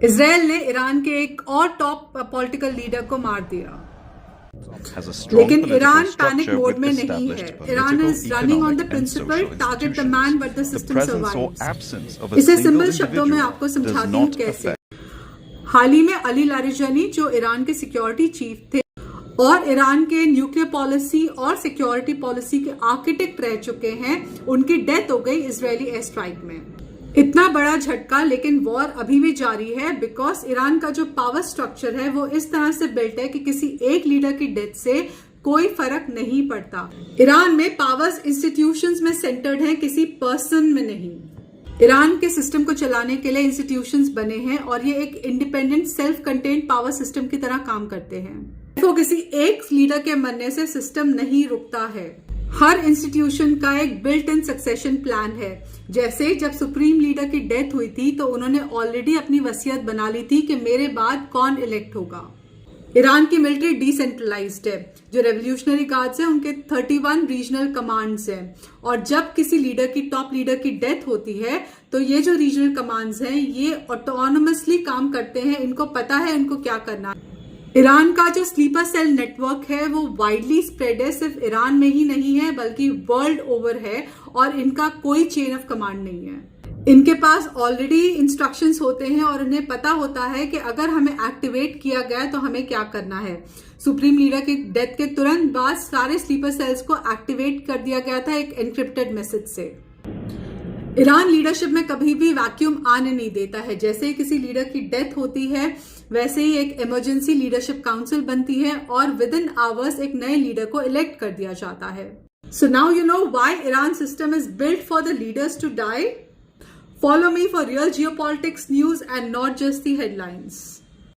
Israel ने Iran के एक और टॉप पॉलिटिकल लीडर को मार दिया, लेकिन ईरान पैनिक मोड में नहीं है। Iran is running on the principal target the man but the system survives. इसे सिंपल शब्दों में आपको समझाती हूँ कैसे। हाल ही में अली लारिजानी जो ईरान के सिक्योरिटी चीफ थे और ईरान के न्यूक्लियर पॉलिसी और सिक्योरिटी पॉलिसी के आर्किटेक्ट रह चुके हैं, उनकी डेथ हो गई इजरायली एयर स्ट्राइक में। इतना बड़ा झटका, लेकिन वॉर अभी भी जारी है बिकॉज ईरान का जो पावर स्ट्रक्चर है वो इस तरह से बिल्ट है कि किसी एक लीडर की डेथ से कोई फर्क नहीं पड़ता। ईरान में पावर्स इंस्टीट्यूशंस में सेंटर्ड हैं, किसी पर्सन में नहीं। ईरान के सिस्टम को चलाने के लिए इंस्टीट्यूशंस बने हैं और ये एक independent self contained power system की तरह काम करते हैं। तो किसी एक लीडर के मरने से सिस्टम नहीं रुकता है। हर इंस्टीट्यूशन का एक बिल्ट इन सक्सेशन प्लान है। जैसे जब सुप्रीम लीडर की डेथ हुई थी तो उन्होंने ऑलरेडी अपनी वसीयत बना ली थी कि मेरे बाद कौन इलेक्ट होगा। ईरान की मिलिट्री डिसेंट्रलाइज्ड है। जो रेवोल्यूशनरी गार्ड्स हैं उनके 31 रीजनल कमांड्स हैं और जब किसी लीडर की टॉप लीडर की डेथ होती है तो ये जो रीजनल कमांड्स हैं ये ऑटोनोमसली काम करते हैं। इनको पता है इनको क्या करना है। ईरान का जो स्लीपर सेल नेटवर्क है वो वाइडली स्प्रेड है, सिर्फ ईरान में ही नहीं है बल्कि वर्ल्ड ओवर है और इनका कोई चेन ऑफ कमांड नहीं है। इनके पास ऑलरेडी इंस्ट्रक्शंस होते हैं और उन्हें पता होता है कि अगर हमें एक्टिवेट किया गया तो हमें क्या करना है। सुप्रीम लीडर की डेथ के तुरंत बाद सारे स्लीपर सेल्स को एक्टिवेट कर दिया गया था एक एनक्रिप्टेड मैसेज से। ईरान लीडरशिप में कभी भी वैक्यूम आने नहीं देता है। जैसे ही किसी लीडर की डेथ होती है वैसे ही एक इमरजेंसी लीडरशिप काउंसिल बनती है और विद इन आवर्स एक नए लीडर को इलेक्ट कर दिया जाता है। So now you know why Iran system is built for the leaders to die. Follow me for real geopolitics news and not just the headlines.